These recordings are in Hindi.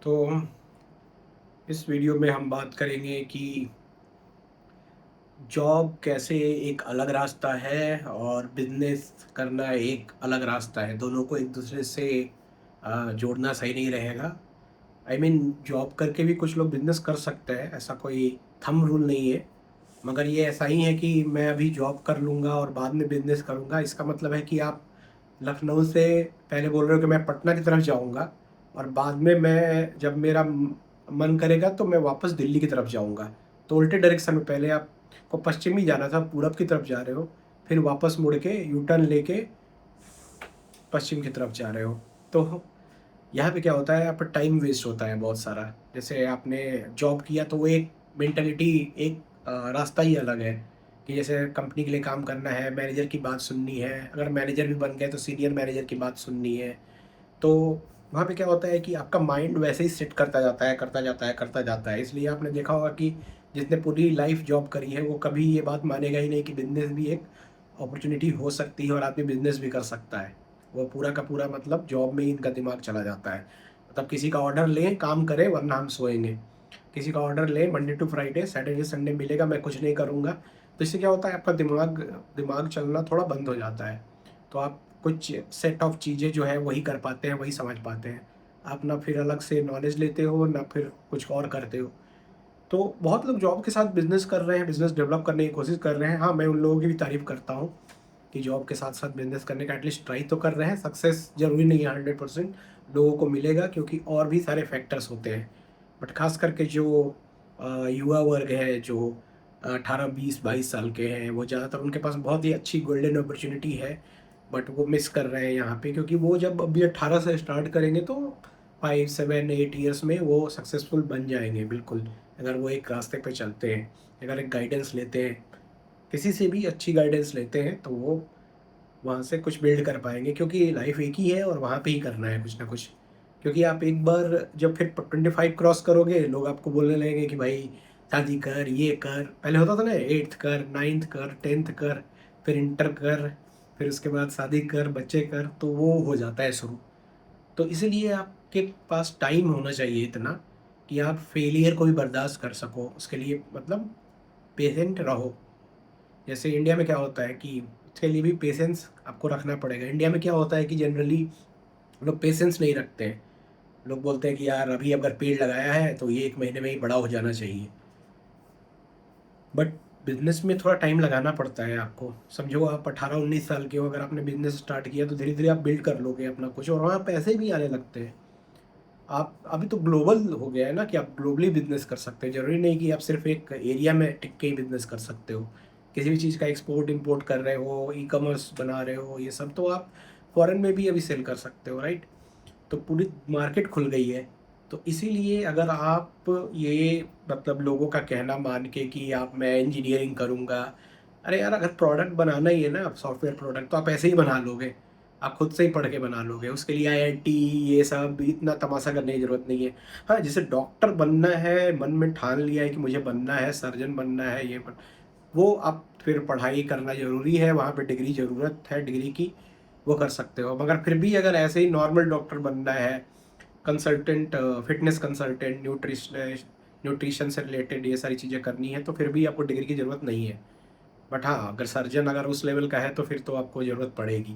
तो इस वीडियो में हम बात करेंगे कि जॉब कैसे एक अलग रास्ता है और बिजनेस करना एक अलग रास्ता है। दोनों को एक दूसरे से जोड़ना सही नहीं रहेगा। जॉब करके भी कुछ लोग बिजनेस कर सकते हैं, ऐसा कोई थंब रूल नहीं है। मगर ये ऐसा ही है कि मैं अभी जॉब कर लूँगा और बाद में बिजनेस करूँगा, इसका मतलब है कि आप लखनऊ से पहले बोल रहे हो कि मैं पटना की तरफ जाऊँगा और बाद में मैं जब मेरा मन करेगा तो मैं वापस दिल्ली की तरफ जाऊँगा। तो उल्टे डायरेक्शन में, पहले आपको पश्चिमी जाना था, पूरब की तरफ जा रहे हो, फिर वापस मुड़ के यू टर्न लेके पश्चिम की तरफ जा रहे हो। तो यहाँ पे क्या होता है, आपका टाइम वेस्ट होता है बहुत सारा। जैसे आपने जॉब किया तो वो एक मेंटालिटी, एक रास्ता ही अलग है कि जैसे कंपनी के लिए काम करना है, मैनेजर की बात सुननी है, अगर मैनेजर भी बन गए तो सीनियर मैनेजर की बात सुननी है। तो वहाँ पे क्या होता है कि आपका माइंड वैसे ही सेट करता जाता है, करता जाता है, करता जाता है। इसलिए आपने देखा होगा कि जिसने पूरी लाइफ जॉब करी है वो कभी ये बात मानेगा ही नहीं कि बिज़नेस भी एक अपॉर्चुनिटी हो सकती है और आदमी बिज़नेस भी कर सकता है। वो पूरा का पूरा मतलब जॉब में ही इनका दिमाग चला जाता है। मतलब किसी का ऑर्डर लें, काम करें वरना हम सोएँगे। किसी का ऑर्डर लें Monday to Friday, Saturday Sunday मिलेगा, मैं कुछ नहीं करूँगा। तो इससे क्या होता है, आपका दिमाग दिमाग चलना थोड़ा बंद हो जाता है। तो आप कुछ सेट ऑफ चीज़ें जो है वही कर पाते हैं, वही समझ पाते हैं। आप ना फिर अलग से नॉलेज लेते हो, ना फिर कुछ और करते हो। तो बहुत लोग जॉब के साथ बिज़नेस कर रहे हैं, बिज़नेस डेवलप करने की कोशिश कर रहे हैं। हाँ, मैं उन लोगों की भी तारीफ़ करता हूँ कि जॉब के साथ-साथ बिज़नेस करने का एटलीस्ट ट्राई तो कर रहे हैं। सक्सेस ज़रूरी नहीं है 100% लोगों को मिलेगा, क्योंकि और भी सारे फैक्टर्स होते हैं। बट ख़ास करके जो युवा वर्ग है, जो 18, 20, 22 साल के हैं, वो ज़्यादातर, उनके पास बहुत ही अच्छी गोल्डन अपॉर्च्युनिटी है, बट वो मिस कर रहे हैं यहाँ पे, क्योंकि वो जब अभी 18 से स्टार्ट करेंगे तो 5, 7, 8 ईयर्स में वो सक्सेसफुल बन जाएँगे बिल्कुल, अगर वो एक रास्ते पे चलते हैं, अगर एक गाइडेंस लेते हैं, किसी से भी अच्छी गाइडेंस लेते हैं, तो वो वहाँ से कुछ बिल्ड कर पाएँगे, क्योंकि लाइफ़ एक ही है और वहाँ पे ही करना है कुछ ना कुछ। क्योंकि आप एक बार जब फिर 25 क्रॉस करोगे, लोग आपको बोलने लगेंगे कि भाई शादी कर, ये कर। पहले होता था ना 8th कर, 9th कर, 10th कर, फिर इंटर कर, फिर उसके बाद शादी कर, बच्चे कर, तो वो हो जाता है शुरू। तो इसीलिए आपके पास टाइम होना चाहिए इतना कि आप फेलियर को भी बर्दाश्त कर सको। उसके लिए मतलब पेशेंट रहो। जैसे इंडिया में क्या होता है कि उसके लिए भी पेशेंस आपको रखना पड़ेगा। इंडिया में क्या होता है कि जनरली लोग पेशेंस नहीं रखते हैं। लोग बोलते हैं कि यार अभी अगर पेड़ लगाया है तो ये 1 महीने में ही बड़ा हो जाना चाहिए। बट बिज़नेस में थोड़ा टाइम लगाना पड़ता है आपको। समझो आप 18-19 साल के हो, अगर आपने बिज़नेस स्टार्ट किया तो धीरे-धीरे आप बिल्ड कर लोगे अपना कुछ, और वहाँ पैसे भी आने लगते हैं। आप अभी तो ग्लोबल हो गया है ना कि आप ग्लोबली बिज़नेस कर सकते हैं। ज़रूरी नहीं कि आप सिर्फ़ एक एरिया में टिक के ही बिज़नेस कर सकते हो। किसी भी चीज़ का एक्सपोर्ट-इम्पोर्ट कर रहे हो, ई-कॉमर्स बना रहे हो, ये सब तो आप फ़ॉरेन में भी अभी सेल कर सकते हो, राइट? तो पूरी मार्केट खुल गई है। तो इसीलिए अगर आप ये मतलब लोगों का कहना मान के कि आप मैं इंजीनियरिंग करूँगा, अरे यार, अगर प्रोडक्ट बनाना ही है ना, सॉफ्टवेयर प्रोडक्ट, तो आप ऐसे ही बना लोगे। आप खुद से ही पढ़ के बना लोगे। उसके लिए आईआईटी ये सब इतना तमाशा करने की ज़रूरत नहीं है। हाँ, जैसे डॉक्टर बनना है, मन में ठान लिया है कि मुझे बनना है, सर्जन बनना है, ये बन वो आप फिर पढ़ाई करना ज़रूरी है, वहाँ पे डिग्री ज़रूरत है डिग्री की, वो कर सकते हो। मगर फिर भी अगर ऐसे ही नॉर्मल डॉक्टर बनना है, कंसल्टेंट, फिटनेस कंसल्टेंट, न्यूट्रिशन से रिलेटेड ये सारी चीज़ें करनी है, तो फिर भी आपको डिग्री की ज़रूरत नहीं है। बट हाँ, अगर सर्जन अगर उस लेवल का है तो फिर तो आपको ज़रूरत पड़ेगी।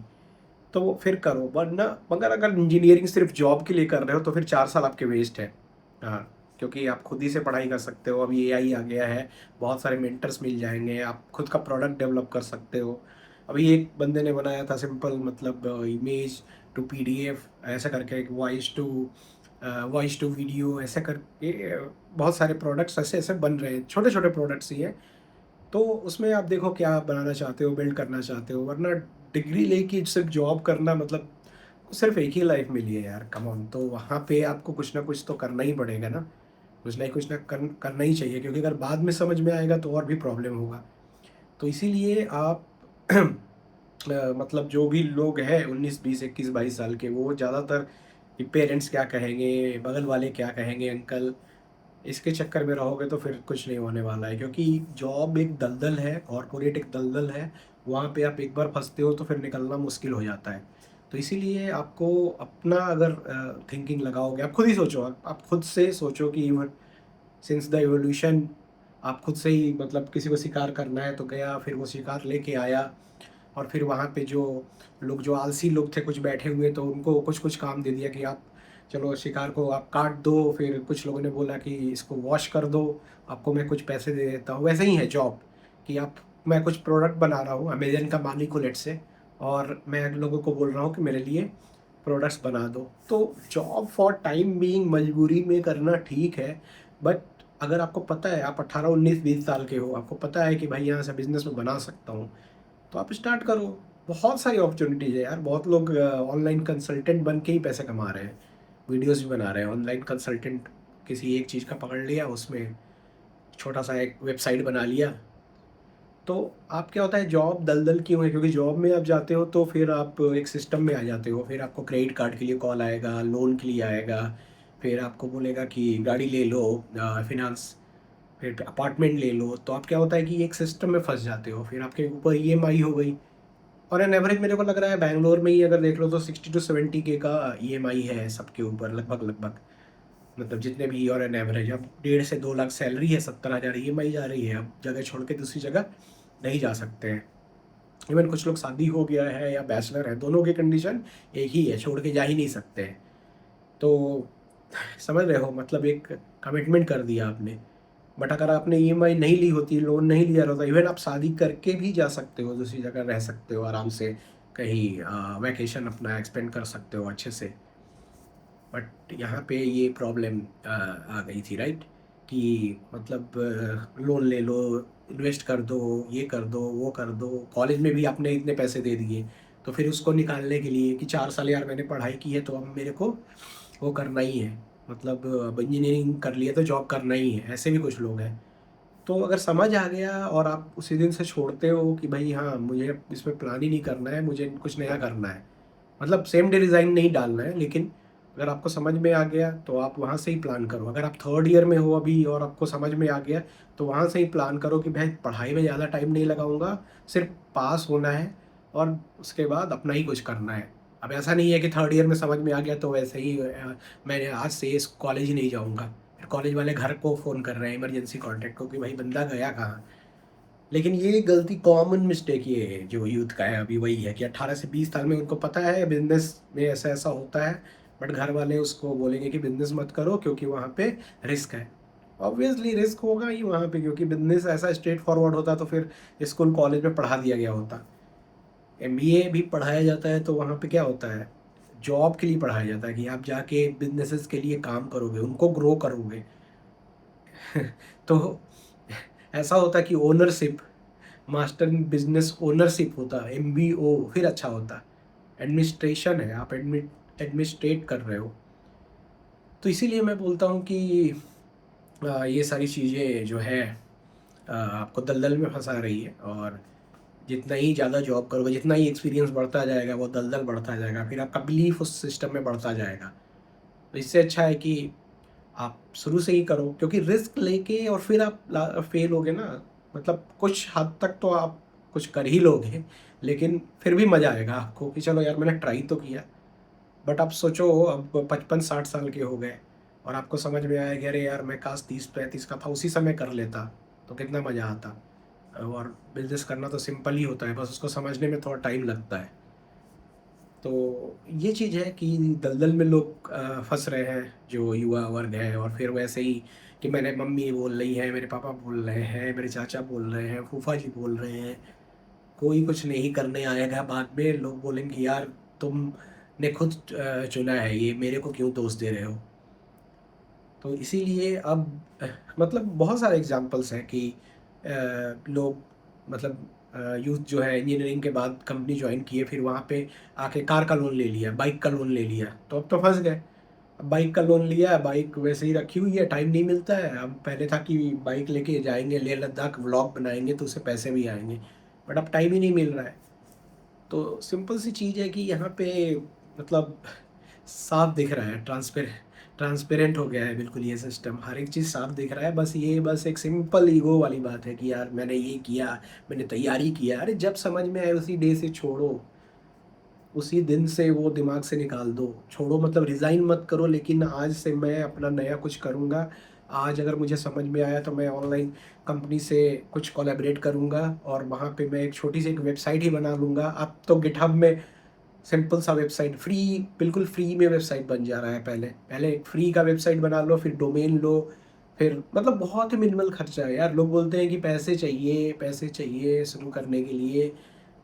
तो वो फिर करो, वरना मगर अगर इंजीनियरिंग सिर्फ़ जॉब के लिए कर रहे हो तो फिर 4 साल आपके वेस्ट है। हाँ, क्योंकि आप खुद ही से पढ़ाई कर सकते हो, अभी एआई आ गया है, बहुत सारे मेंटर्स मिल जाएँगे, आप खुद का प्रोडक्ट डेवलप कर सकते हो। अभी एक बंदे ने बनाया था सिंपल, मतलब इमेज टू पीडीएफ ऐसा करके, एक वॉइस टू वीडियो ऐसा करके, बहुत सारे प्रोडक्ट्स ऐसे-ऐसे बन रहे हैं, छोटे-छोटे प्रोडक्ट्स ही हैं। तो उसमें आप देखो क्या बनाना चाहते हो, बिल्ड करना चाहते हो, वरना डिग्री लेके सिर्फ जॉब करना मतलब, सिर्फ एक ही लाइफ मिली है यार, कम ऑन। तो वहाँ पे आपको कुछ ना कुछ तो करना ही पड़ेगा ना, कुछ ना करना ही चाहिए, क्योंकि अगर बाद में समझ में आएगा तो और भी प्रॉब्लम होगा। तो इसीलिए आप मतलब जो भी लोग हैं 19, 20, 21, 22 साल के, वो ज़्यादातर कि पेरेंट्स क्या कहेंगे, बगल वाले क्या कहेंगे, अंकल, इसके चक्कर में रहोगे तो फिर कुछ नहीं होने वाला है, क्योंकि जॉब एक दलदल है, कॉर्पोरेट एक दलदल है, वहाँ पे आप एक बार फँसते हो तो फिर निकलना मुश्किल हो जाता है। तो इसीलिए आपको अपना अगर थिंकिंग लगाओगे, आप खुद ही सोचो, आप खुद से सोचो कि इवन सिंस द एवोल्यूशन आप खुद से ही मतलब किसी को शिकार करना है तो गया, फिर वो शिकार लेके आया, और फिर वहाँ पे जो आलसी लोग थे कुछ बैठे हुए, तो उनको कुछ कुछ काम दे दिया कि आप चलो शिकार को आप काट दो, फिर कुछ लोगों ने बोला कि इसको वॉश कर दो, आपको मैं कुछ पैसे दे देता हूँ। वैसे ही है जॉब कि आप मैं कुछ प्रोडक्ट बना रहा हूँ, अमेजन का मालिक हूँ लेट से, और मैं लोगों को बोल रहा हूँ कि मेरे लिए प्रोडक्ट्स बना दो। तो जॉब फॉर टाइम बीइंग मजबूरी में करना ठीक है, बट अगर आपको पता है आप 18 19 20 साल के हो, आपको पता है कि भाई यहाँ से बिजनेस में बना सकता हूँ, तो आप स्टार्ट करो। बहुत सारी अपॉर्चुनिटीज़ है यार, बहुत लोग ऑनलाइन कंसल्टेंट बन के ही पैसे कमा रहे हैं, वीडियोस भी बना रहे हैं। ऑनलाइन कंसल्टेंट किसी एक चीज़ का पकड़ लिया, उसमें छोटा सा एक वेबसाइट बना लिया। तो आप क्या होता है, जॉब दलदल क्यों है, क्योंकि जॉब में आप जाते हो तो फिर आप एक सिस्टम में आ जाते हो, फिर आपको क्रेडिट कार्ड के लिए कॉल आएगा, लोन के लिए आएगा, फिर आपको बोलेगा कि गाड़ी ले लो, फिनांस, फिर अपार्टमेंट ले लो। तो आप क्या होता है कि एक सिस्टम में फंस जाते हो, फिर आपके ऊपर ईएमआई हो गई। और एन एवरेज मेरे को लग रहा है बैंगलोर में ही अगर देख लो तो 60 to 70 के का ईएमआई है सबके ऊपर, लगभग लगभग, मतलब जितने भी। और एन एवरेज अब 1.5 से 2 लाख सैलरी है, 70,000 ईएमआई जा रही है। अब जगह छोड़ के दूसरी जगह नहीं जा सकते हैं। इवन कुछ लोग शादी हो गया है या बैचलर है, दोनों की कंडीशन एक ही है, छोड़ के जा ही नहीं सकते हैं। तो समझ रहे हो, मतलब एक कमिटमेंट कर दिया आपने। बट अगर आपने ईएमआई नहीं ली होती, लोन नहीं लिया होता, इवन आप शादी करके भी जा सकते हो, दूसरी जगह रह सकते हो आराम से, कहीं वैकेशन अपना एक्सपेंड कर सकते हो अच्छे से। बट यहाँ पे ये प्रॉब्लम आ गई थी, राइट, कि मतलब लोन ले लो, इन्वेस्ट कर दो, ये कर दो, वो कर दो। कॉलेज में भी आपने इतने पैसे दे दिए, तो फिर उसको निकालने के लिए कि 4 साल यार मैंने पढ़ाई की है तो अब मेरे को वो करना ही है, मतलब अब इंजीनियरिंग कर लिया तो जॉब करना ही है, ऐसे भी कुछ लोग हैं। तो अगर समझ आ गया और आप उसी दिन से छोड़ते हो कि भाई हाँ मुझे इसमें प्लान ही नहीं करना है, मुझे कुछ नया करना है, मतलब सेम डे रिज़ाइन नहीं डालना है, लेकिन अगर आपको समझ में आ गया तो आप वहाँ से ही प्लान करो। अगर आप थर्ड ईयर में हो अभी और आपको समझ में आ गया, तो वहाँ से ही प्लान करो कि भाई पढ़ाई में ज़्यादा टाइम नहीं लगाऊंगा, सिर्फ पास होना है और उसके बाद अपना ही कुछ करना है। अब ऐसा नहीं है कि थर्ड ईयर में समझ में आ गया तो वैसे ही मैं आज से इस कॉलेज ही नहीं जाऊँगा, फिर कॉलेज वाले घर को फ़ोन कर रहे हैं इमरजेंसी कॉन्टैक्ट को कि भाई बंदा गया कहाँ। लेकिन ये गलती, कॉमन मिस्टेक ये है जो यूथ का है अभी, वही है कि 18 से 20 साल में उनको पता है बिजनेस में ऐसा ऐसा होता है, बट घर वाले उसको बोलेंगे कि बिजनेस मत करो क्योंकि वहाँ पे रिस्क है। ऑब्वियसली रिस्क होगा ही वहाँ पे, क्योंकि बिजनेस ऐसा स्ट्रेट फॉरवर्ड होता तो फिर स्कूल कॉलेज में पढ़ा दिया गया होता। एमबीए भी पढ़ाया जाता है तो वहाँ पे क्या होता है, जॉब के लिए पढ़ाया जाता है कि आप जाके बिजनेसेस के लिए काम करोगे, उनको ग्रो करोगे। तो ऐसा होता है कि ownership, master in business ownership होता, एमबीओ फिर अच्छा होता। एडमिनिस्ट्रेशन है, आप एडमिनिस्ट्रेट कर रहे हो। तो इसीलिए मैं बोलता हूँ कि ये सारी चीज़ें जो है आपको दलदल में फंसा रही है। और जितना ही ज़्यादा जॉब करोगे, जितना ही एक्सपीरियंस बढ़ता जाएगा, वो दलदल बढ़ता जाएगा, फिर आपका बिलीफ उस सिस्टम में बढ़ता जाएगा। तो इससे अच्छा है कि आप शुरू से ही करो, क्योंकि रिस्क लेके और फिर आप फेल होगे ना, मतलब कुछ हद तक तो आप कुछ कर ही लोगे, लेकिन फिर भी मज़ा आएगा आपको कि चलो यार मैंने ट्राई तो किया। बट आप सोचो अब 55 60 साल के हो गए और आपको समझ में आया कि अरे यार मैं काश 30 35 का था, उसी समय कर लेता तो कितना मज़ा आता। और बिजनेस करना तो सिंपल ही होता है, बस उसको समझने में थोड़ा टाइम लगता है। तो ये चीज़ है कि दलदल में लोग फंस रहे हैं जो युवा वर्ग है। और फिर वैसे ही कि मैंने मम्मी बोल रही है, मेरे पापा बोल रहे हैं, मेरे चाचा बोल रहे हैं, फूफा जी बोल रहे हैं, कोई कुछ नहीं करने आएगा, बाद में लोग बोलेंगे यार तुमने खुद चुना है ये, मेरे को क्यों दोष दे रहे हो। तो इसीलिए अब मतलब बहुत सारे एग्जांपल्स हैं कि लोग, मतलब यूथ जो है इंजीनियरिंग के बाद कंपनी ज्वाइन किए, फिर वहाँ पे आके कार का लोन ले लिया, बाइक का लोन ले लिया, तो अब तो फंस गए। अब बाइक का लोन लिया, बाइक वैसे ही रखी हुई है, टाइम नहीं मिलता है। अब पहले था कि बाइक लेके जाएंगे लेह लद्दाख, व्लॉग बनाएंगे तो उससे पैसे भी आएंगे, बट अब टाइम ही नहीं मिल रहा है। तो सिंपल सी चीज़ है कि यहाँ पे मतलब साफ दिख रहा है, ट्रांसपेरेंट हो गया है बिल्कुल ये सिस्टम, हर एक चीज़ साफ दिख रहा है। बस एक सिंपल ईगो वाली बात है कि यार मैंने ये किया, मैंने तैयारी किया, अरे जब समझ में आए उसी डे से छोड़ो। उसी दिन से वो दिमाग से निकाल दो। छोड़ो मतलब रिज़ाइन मत करो, लेकिन आज से मैं अपना नया कुछ करूँगा। आज अगर मुझे समझ में आया तो मैं ऑनलाइन कंपनी से कुछ कोलैबोरेट करूँगा और वहाँ पे मैं एक छोटी सी एक वेबसाइट ही बना लूँगा। अब तो गिटहब में सिंपल सा वेबसाइट फ्री, बिल्कुल फ्री में वेबसाइट बन जा रहा है। पहले पहले एक फ्री का वेबसाइट बना लो, फिर डोमेन लो, फिर मतलब बहुत ही मिनिमल खर्चा है यार। लोग बोलते हैं कि पैसे चाहिए शुरू करने के लिए।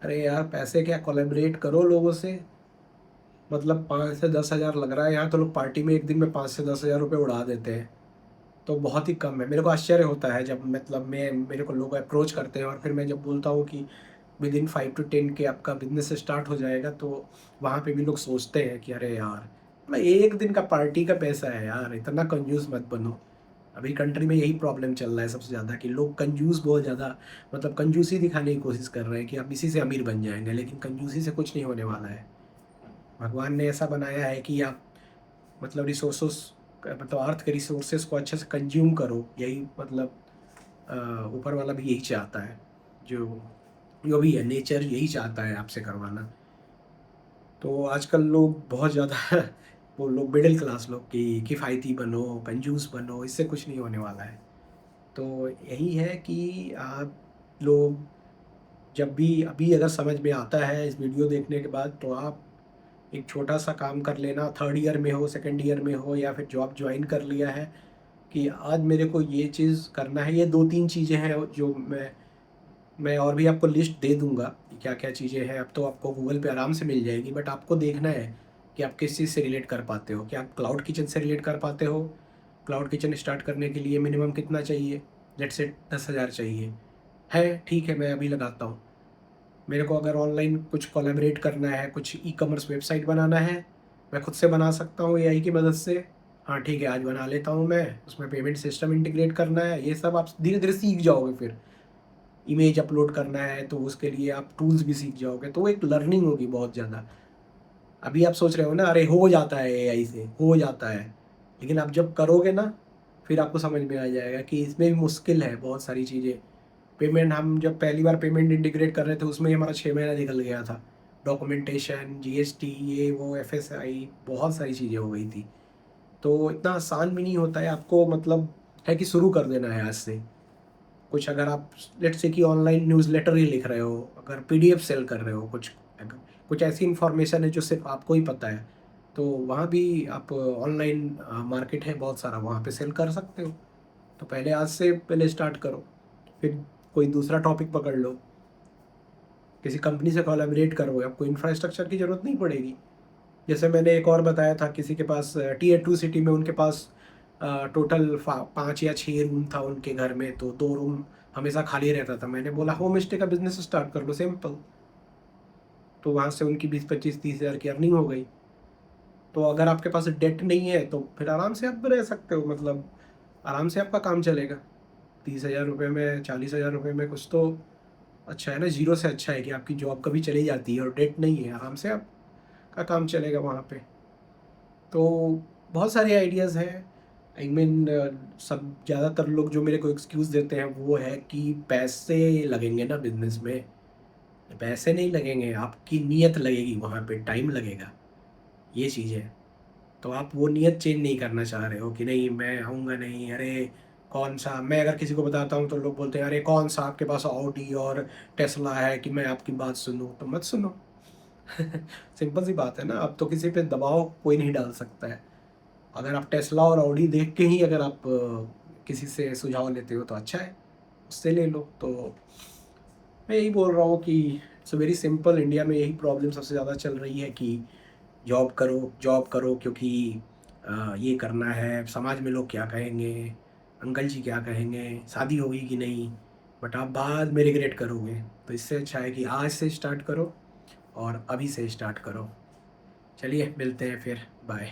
अरे यार पैसे क्या, कोलैबोरेट करो लोगों से। मतलब 5 से 10 हज़ार लग रहा है यहाँ, तो लोग पार्टी में एक दिन में 5 से 10 हज़ार रुपये उड़ा देते हैं। तो बहुत ही कम है। मेरे को आश्चर्य होता है जब मतलब मेरे को लोग अप्रोच करते हैं और फिर मैं जब बोलता हूँ कि विद इन 5 to 10 के आपका बिजनेस स्टार्ट हो जाएगा, तो वहाँ पे भी लोग सोचते हैं कि अरे यार मतलब एक दिन का पार्टी का पैसा है यार, इतना कंजूस मत बनो। अभी कंट्री में यही प्रॉब्लम चल रहा है सबसे ज़्यादा कि लोग कंजूस बहुत ज़्यादा, मतलब कंजूसी दिखाने की कोशिश कर रहे हैं कि आप इसी से अमीर बन जाएंगे, लेकिन कंजूसी से कुछ नहीं होने वाला है। भगवान ने ऐसा बनाया है कि आप मतलब रिसोर्सेस, मतलब अर्थ के रिसोर्सेज को अच्छे से कंज्यूम करो। यही मतलब ऊपर वाला भी यही चाहता है। जो जो भी है नेचर यही चाहता है आपसे करवाना। तो आजकल लोग बहुत ज़्यादा वो लोग मिडिल क्लास लोग कि किफ़ायती बनो, कंजूस बनो, इससे कुछ नहीं होने वाला है। तो यही है कि आप लोग जब भी अभी अगर समझ में आता है इस वीडियो देखने के बाद, तो आप एक छोटा सा काम कर लेना, थर्ड ईयर में हो, सेकंड ईयर में हो, या फिर जॉब ज्वाइन कर लिया है कि आज मेरे को ये चीज़ करना है। ये 2-3 चीज़ें हैं जो मैं और भी आपको लिस्ट दे दूँगा कि क्या-क्या चीज़ें हैं। अब तो आपको गूगल पे आराम से मिल जाएगी, बट आपको देखना है कि आप किस चीज़ से रिलेट कर पाते हो। क्या आप क्लाउड किचन से रिलेट कर पाते हो? क्लाउड किचन स्टार्ट करने के लिए मिनिमम कितना चाहिए? लेट्स से 10,000 चाहिए। है, ठीक है, मैं अभी लगाता हूँ। मेरे को अगर ऑनलाइन कुछ कोलैबोरेट करना है, कुछ ई-कॉमर्स वेबसाइट बनाना है, मैं खुद से बना सकता हूँ एआई की मदद से। हाँ, ठीक है, आज बना लेता हूँ मैं। उसमें पेमेंट सिस्टम इंटीग्रेट करना है, ये सब आप धीरे-धीरे सीख जाओगे फिर। इमेज अपलोड करना है तो उसके लिए आप टूल्स भी सीख जाओगे, तो वो एक लर्निंग होगी बहुत ज़्यादा। अभी आप सोच रहे हो ना, अरे हो जाता है एआई से, हो जाता है। लेकिन आप जब करोगे ना, फिर आपको समझ में आ जाएगा कि इसमें भी मुश्किल है बहुत सारी चीज़ें। पेमेंट, हम जब पहली बार पेमेंट इंटीग्रेट कर रहे थे उसमें ही हमारा 6 महीना निकल गया था। डॉक्यूमेंटेशन, जीएसटी, ये वो, एफएसआई, बहुत सारी चीज़ें हो गई थी। तो इतना आसान भी नहीं होता है, आपको मतलब है कि शुरू कर देना है आज से। कुछ अगर आप लेट्स से कि ऑनलाइन न्यूज़लेटर ही लिख रहे हो, अगर पीडीएफ सेल कर रहे हो, कुछ ऐसी इन्फॉर्मेशन है जो सिर्फ़ आपको ही पता है, तो वहाँ भी आप ऑनलाइन मार्केट है बहुत सारा, वहाँ पे सेल कर सकते हो। तो पहले आज से पहले स्टार्ट करो, फिर कोई दूसरा टॉपिक पकड़ लो, किसी कंपनी से कोलैबोरेट करो, आपको इंफ्रास्ट्रक्चर की ज़रूरत नहीं पड़ेगी। जैसे मैंने एक और बताया था, किसी के पास टियर 2 सिटी में उनके पास टोटल 5 या 6 रूम था उनके घर में, तो 2 रूम हमेशा खाली रहता था। मैंने बोला होम स्टे का बिज़नेस स्टार्ट कर लो, सिंपल। तो वहाँ से उनकी 20-25-30 हज़ार की अर्निंग हो गई। तो अगर आपके पास डेट नहीं है तो फिर आराम से आप रह सकते हो, मतलब आराम से आपका काम चलेगा। 30,000 रुपये में, 40,000 रुपये में कुछ तो अच्छा है ना। ज़ीरो से अच्छा है कि आपकी जॉब कभी चली जाती है और डेट नहीं है, आराम से आपका काम चलेगा वहाँ पे। तो बहुत सारे आइडियाज़ हैं। आई मीन सब ज़्यादातर लोग जो मेरे को एक्सक्यूज़ देते हैं वो है कि पैसे लगेंगे ना बिज़नेस में। पैसे नहीं लगेंगे, आपकी नीयत लगेगी, वहाँ पे टाइम लगेगा, ये चीज़ है। तो आप वो नीयत चेंज नहीं करना चाह रहे हो कि नहीं मैं आऊँगा नहीं, अरे कौन-सा, मैं अगर किसी को बताता हूँ तो लोग बोलते हैं अरे कौन-सा आपके पास ऑडी और टेस्ला है कि मैं आपकी बात सुनूँ, तो मत सुनो। सिंपल सी बात है ना, अब तो किसी पे दबाव कोई नहीं डाल सकता है। अगर आप टेस्ला और ऑडी देख के ही अगर आप किसी से सुझाव लेते हो तो अच्छा है, उससे ले लो। तो मैं यही बोल रहा हूँ कि इट्स वेरी सिंपल। इंडिया में यही प्रॉब्लम सबसे ज़्यादा चल रही है कि जॉब करो क्योंकि ये करना है, समाज में लोग क्या कहेंगे, अंकल जी क्या कहेंगे, शादी होगी कि नहीं, बट आप बाद में रिग्रेट करोगे। तो इससे अच्छा है कि आज से स्टार्ट करो और अभी से स्टार्ट करो। चलिए मिलते हैं फिर, बाय।